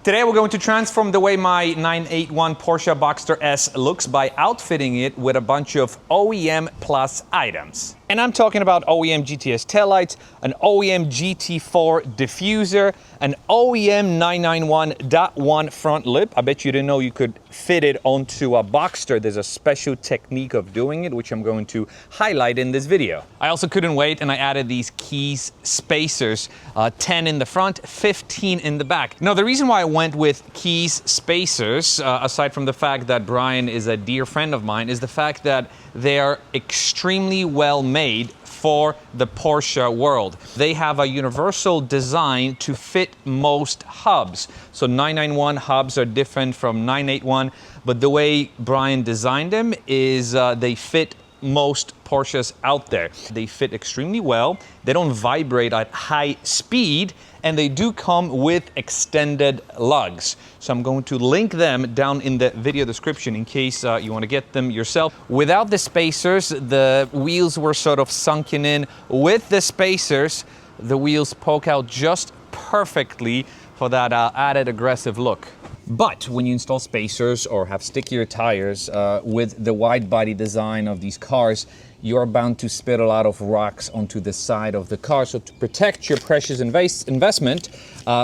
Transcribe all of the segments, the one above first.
Today we're going to transform the way my 981 Porsche Boxster S looks by outfitting it with a bunch of OEM plus items. And I'm talking about OEM GTS taillights, an OEM GT4 diffuser, an OEM 991.1 front lip. I bet you didn't know you could fit it onto a Boxster. There's a special technique of doing it, which I'm going to highlight in this video. I also couldn't wait and I added these keys spacers, 10 in the front, 15 in the back. Now, the reason why I went with keys spacers, aside from the fact that Brian is a dear friend of mine, is the fact that they are extremely well made for the Porsche world. They have a universal design to fit most hubs. So 991 hubs are different from 981, but the way Brian designed them is they fit most Porsches out there. They fit extremely well, they don't vibrate at high speed, and they do come with extended lugs. So I'm going to link them down in the video description in case you want to get them yourself. Without the spacers, the wheels were sort of sunken in. With the spacers, the wheels poke out just perfectly for that added aggressive look. But when you install spacers or have stickier tires with the wide body design of these cars, you're bound to spit a lot of rocks onto the side of the car. So to protect your precious investment,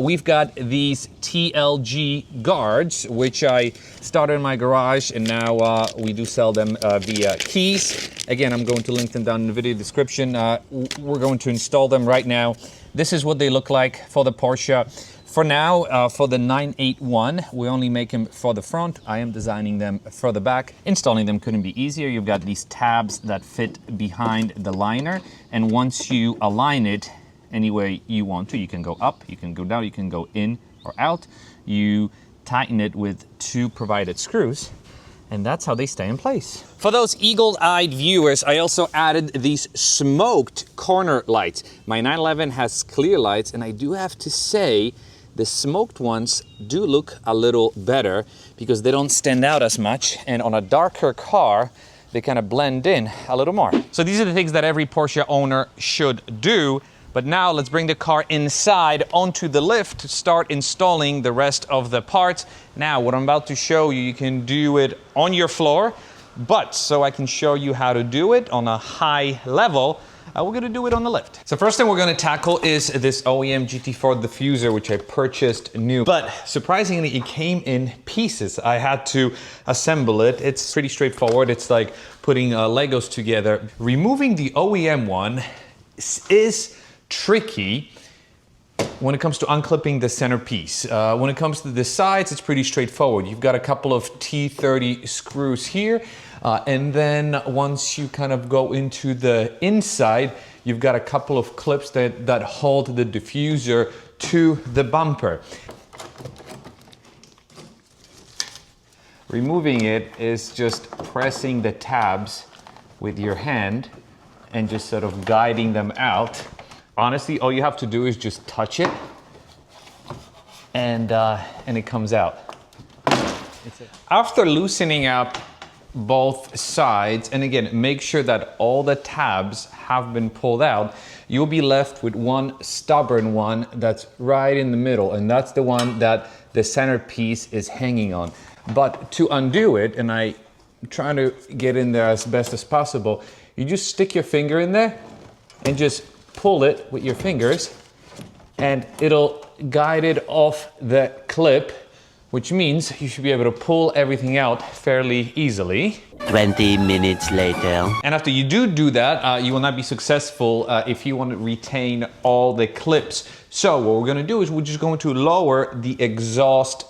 we've got these TLG guards, which I started in my garage, and now we do sell them via keys. Again, I'm going to link them down in the video description. We're going to install them right now. This is what they look like for the Porsche. For now, for the 981, we only make them for the front. I am designing them for the back. Installing them couldn't be easier. You've got these tabs that fit behind the liner. And once you align it any way you want to, you can go up, you can go down, you can go in or out. You tighten it with 2 provided screws, and that's how they stay in place. For those eagle-eyed viewers, I also added these smoked corner lights. My 911 has clear lights, and I do have to say, the smoked ones do look a little better because they don't stand out as much, and on a darker car, they kind of blend in a little more. So these are the things that every Porsche owner should do. But now let's bring the car inside onto the lift to start installing the rest of the parts. Now, what I'm about to show you, you can do it on your floor, but so I can show you how to do it on a high level, we're gonna do it on the lift. So first thing we're gonna tackle is this OEM GT4 diffuser, which I purchased new. But surprisingly, it came in pieces. I had to assemble it. It's pretty straightforward. It's like putting Legos together. Removing the OEM one is tricky when it comes to unclipping the centerpiece. When it comes to the sides, it's pretty straightforward. You've got a couple of T30 screws here, and then once you kind of go into the inside, you've got a couple of clips that hold the diffuser to the bumper. Removing it is just pressing the tabs with your hand and just sort of guiding them out. Honestly, all you have to do is just touch it, and it comes out. After loosening up both sides, and again, make sure that all the tabs have been pulled out, you'll be left with one stubborn one that's right in the middle, and that's the one that the centerpiece is hanging on. But to undo it, and I'm trying to get in there as best as possible, you just stick your finger in there and just pull it with your fingers, and it'll guide it off the clip, which means you should be able to pull everything out fairly easily. 20 minutes later. And after you do that, you will not be successful if you want to retain all the clips. So what we're going to do is we're just going to lower the exhaust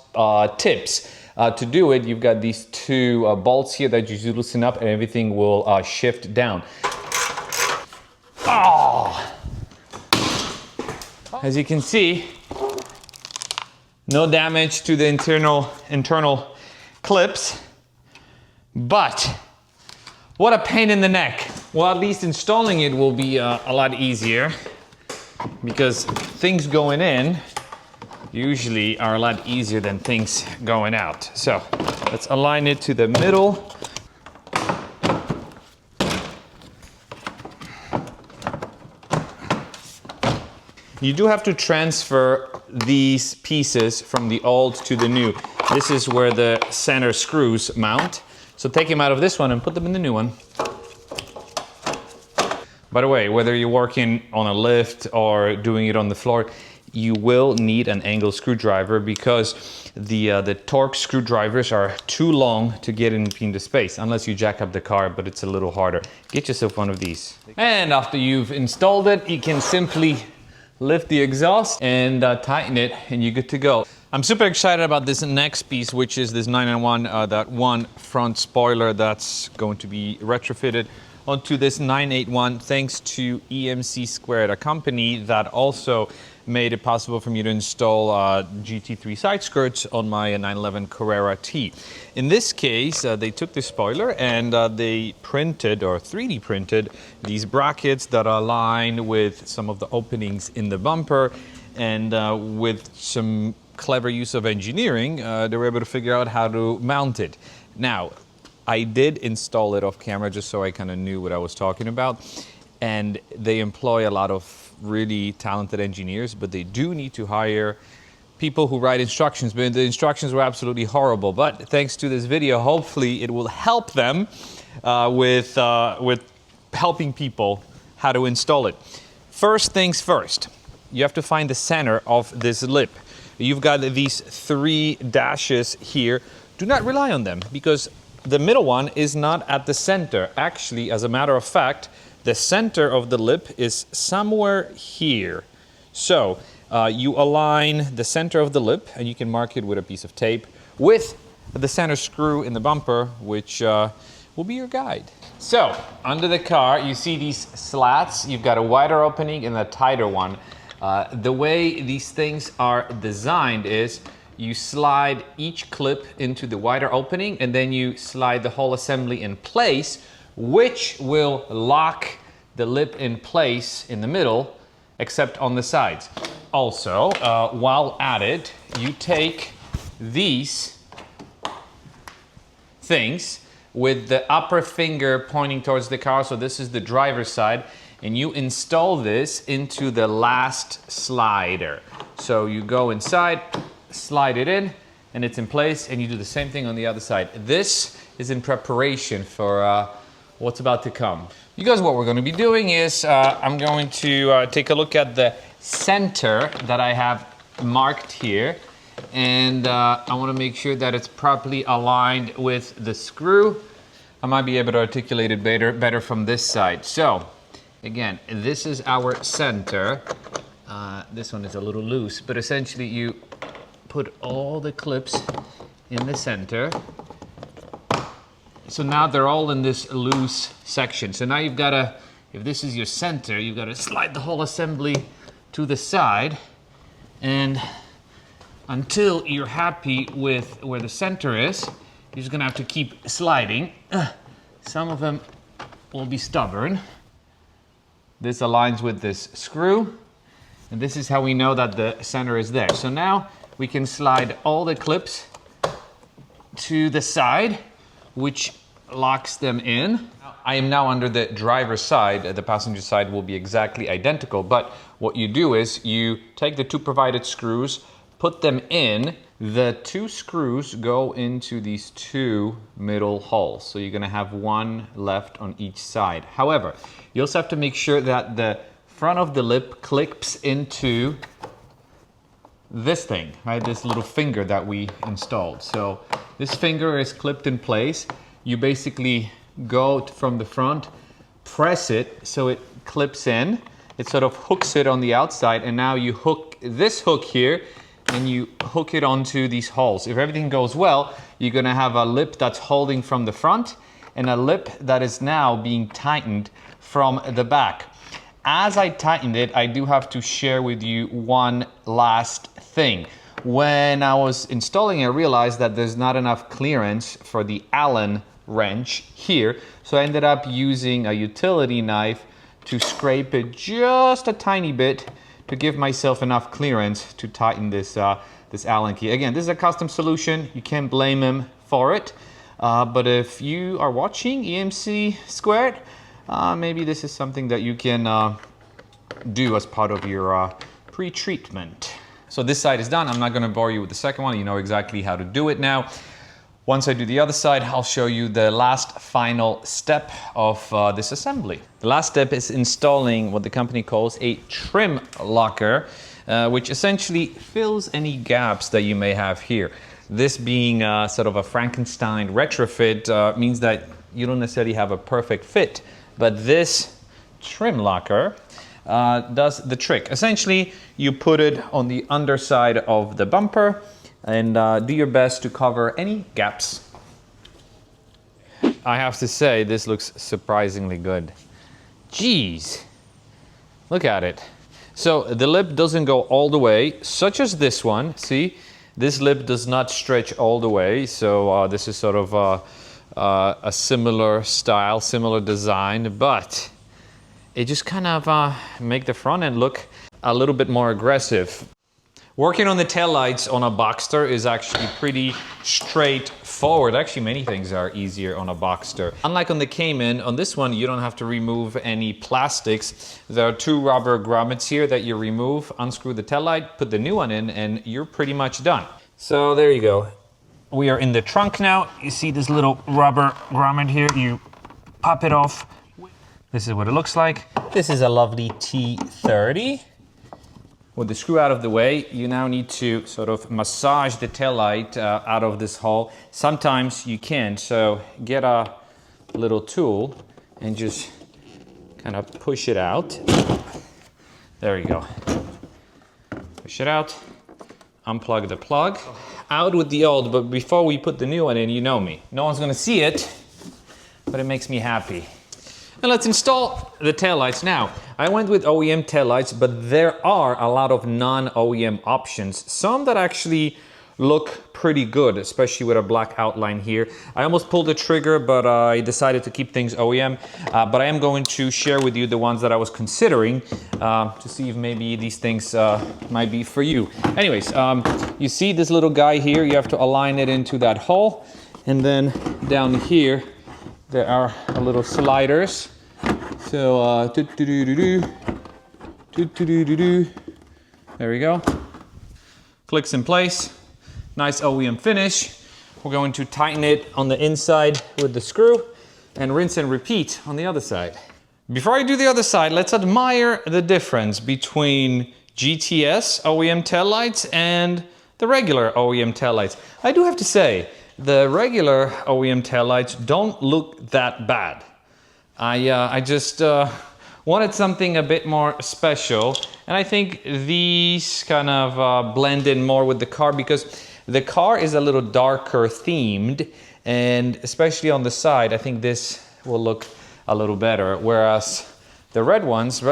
tips. To do it, you've got these 2 bolts here that you loosen up, and everything will shift down. Oh! As you can see, no damage to the internal clips, but what a pain in the neck. Well, at least installing it will be a lot easier because things going in usually are a lot easier than things going out. So let's align it to the middle. You do have to transfer these pieces from the old to the new. This is where the center screws mount. So take them out of this one and put them in the new one. By the way, whether you're working on a lift or doing it on the floor, you will need an angle screwdriver because the torque screwdrivers are too long to get in between the space, unless you jack up the car, but it's a little harder. Get yourself one of these. And after you've installed it, you can simply lift the exhaust and tighten it, and you're good to go. I'm super excited about this next piece, which is this 991, that one front spoiler that's going to be retrofitted onto this 981 thanks to OEM-inspired, a company that also made it possible for me to install GT3 side skirts on my 911 Carrera T. In this case, they took the spoiler and they printed or 3D printed these brackets that are aligned with some of the openings in the bumper, and with some clever use of engineering, they were able to figure out how to mount it. Now, I did install it off camera just so I kind of knew what I was talking about, and they employ a lot of really talented engineers, but they do need to hire people who write instructions. But the instructions were absolutely horrible. But thanks to this video, hopefully it will help them with helping people how to install it. First things first, you have to find the center of this lip. You've got these 3 dashes here. Do not rely on them because the middle one is not at the center. Actually, as a matter of fact, the center of the lip is somewhere here. So you align the center of the lip, and you can mark it with a piece of tape with the center screw in the bumper, which will be your guide. So under the car, you see these slats. You've got a wider opening and a tighter one. The way these things are designed is you slide each clip into the wider opening, and then you slide the whole assembly in place, which will lock the lip in place in the middle, except on the sides. Also, while at it, you take these things with the upper finger pointing towards the car, so this is the driver's side, and you install this into the last slider. So you go inside, slide it in, and it's in place, and you do the same thing on the other side. This is in preparation for what's about to come. You guys, what we're going to be doing is I'm going to take a look at the center that I have marked here, and I want to make sure that it's properly aligned with the screw. I might be able to articulate it better from this side. So again, this is our center. This one is a little loose, but essentially you put all the clips in the center. So now they're all in this loose section. So now you've got to, if this is your center, you've got to slide the whole assembly to the side, and until you're happy with where the center is, you're just gonna have to keep sliding. Some of them will be stubborn. This aligns with this screw, and this is how we know that the center is there. So now we can slide all the clips to the side, which locks them in. I am now under the driver's side. The passenger side will be exactly identical, but what you do is you take the 2 provided screws, put them in. The 2 screws go into these 2 middle holes. So you're gonna have 1 left on each side. However, you also have to make sure that the front of the lip clips into this thing, right? This little finger that we installed. So this finger is clipped in place. You basically go from the front, press it so it clips in. It sort of hooks it on the outside, and now you hook this hook here and you hook it onto these holes. If everything goes well, you're gonna have a lip that's holding from the front and a lip that is now being tightened from the back. As I tightened it, I do have to share with you one last thing. When I was installing it, I realized that there's not enough clearance for the Allen wrench here, so I ended up using a utility knife to scrape it just a tiny bit to give myself enough clearance to tighten this this Allen key. Again, this is a custom solution. You can't blame him for it, but if you are watching OEM-inspired, maybe this is something that you can do as part of your pre-treatment. So this side is done. I'm not gonna bore you with the second one. You know exactly how to do it now. Once I do the other side, I'll show you the last final step of this assembly. The last step is installing what the company calls a trim locker, which essentially fills any gaps that you may have here. This being sort of a Frankenstein retrofit means that you don't necessarily have a perfect fit, but this trim locker does the trick. Essentially, you put it on the underside of the bumper and do your best to cover any gaps. I have to say, this looks surprisingly good. Jeez, look at it. So the lip doesn't go all the way, such as this one. See, this lip does not stretch all the way. So this is sort of a similar style, similar design, but it just kind of make the front end look a little bit more aggressive. Working on the taillights on a Boxster is actually pretty straightforward. Actually, many things are easier on a Boxster. Unlike on the Cayman, on this one, you don't have to remove any plastics. There are two rubber grommets here that you remove, unscrew the taillight, put the new one in, and you're pretty much done. So there you go. We are in the trunk now. You see this little rubber grommet here. You pop it off. This is what it looks like. This is a lovely T30. With the screw out of the way, you now need to sort of massage the taillight out of this hole. Sometimes you can't, so get a little tool and just kind of push it out. There you go. Push it out, unplug the plug. Out with the old, but before we put the new one in, you know me. No one's gonna see it, but it makes me happy. And let's install the taillights now. I went with OEM taillights, but there are a lot of non-OEM options. Some that actually look pretty good, especially with a black outline here. I almost pulled the trigger, but I decided to keep things OEM. But I am going to share with you the ones that I was considering to see if maybe these things might be for you. Anyways, you see this little guy here, you have to align it into that hole. And then down here, there are little sliders. So, there we go. Clicks in place. Nice OEM finish. We're going to tighten it on the inside with the screw and rinse and repeat on the other side. Before I do the other side, let's admire the difference between GTS OEM taillights and the regular OEM taillights. I do have to say, the regular OEM taillights don't look that bad. I just wanted something a bit more special, and I think these kind of blend in more with the car because the car is a little darker themed, and especially on the side, I think this will look a little better, whereas the red ones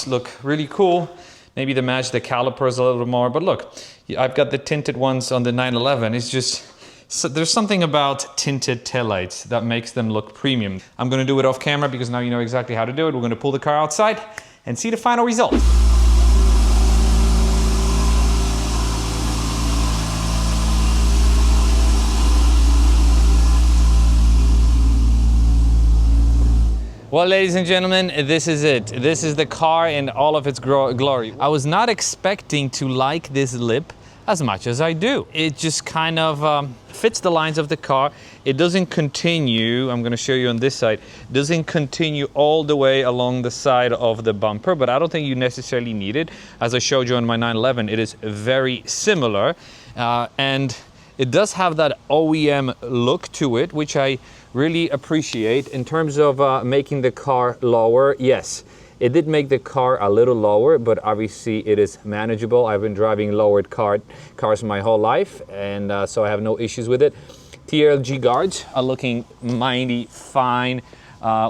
look really cool. Maybe they match the calipers a little more, but look, I've got the tinted ones on the 911. It's just, so there's something about tinted taillights that makes them look premium. I'm gonna do it off camera because now you know exactly how to do it. We're gonna pull the car outside and see the final result. Well, ladies and gentlemen, this is it. This is the car in all of its glory. I was not expecting to like this lip as much as I do. It just kind of fits the lines of the car. It doesn't continue, I'm gonna show you on this side, doesn't continue all the way along the side of the bumper, but I don't think you necessarily need it. As I showed you on my 911, it is very similar. And it does have that OEM look to it, which I really appreciate. In terms of making the car lower, yes, it did make the car a little lower, but obviously it is manageable. I've been driving lowered cars my whole life, and so I have no issues with it. TLG guards are looking mighty fine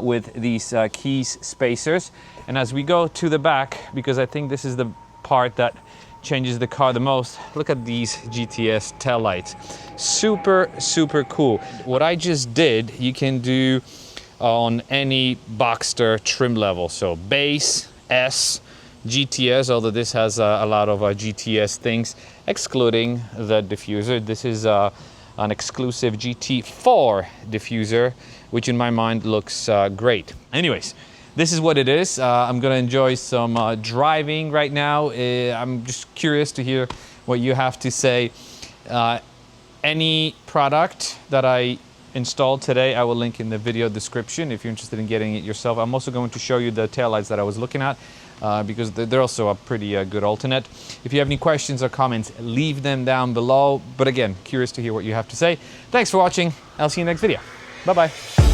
with these keys spacers. And as we go to the back, because I think this is the part that changes the car the most, look at these GTS taillights. Super, super cool. What I just did, you can do on any Boxster trim level. So base, S, GTS, although this has a lot of GTS things, excluding the diffuser. This is an exclusive GT4 diffuser, which in my mind looks great. Anyways, this is what it is. I'm gonna enjoy some driving right now. I'm just curious to hear what you have to say. Any product that I installed today, I will link in the video description if you're interested in getting it yourself. I'm also going to show you the taillights that I was looking at because they're also a pretty good alternate. If you have any questions or comments, leave them down below. But again, curious to hear what you have to say. Thanks for watching. I'll see you next video. Bye-bye.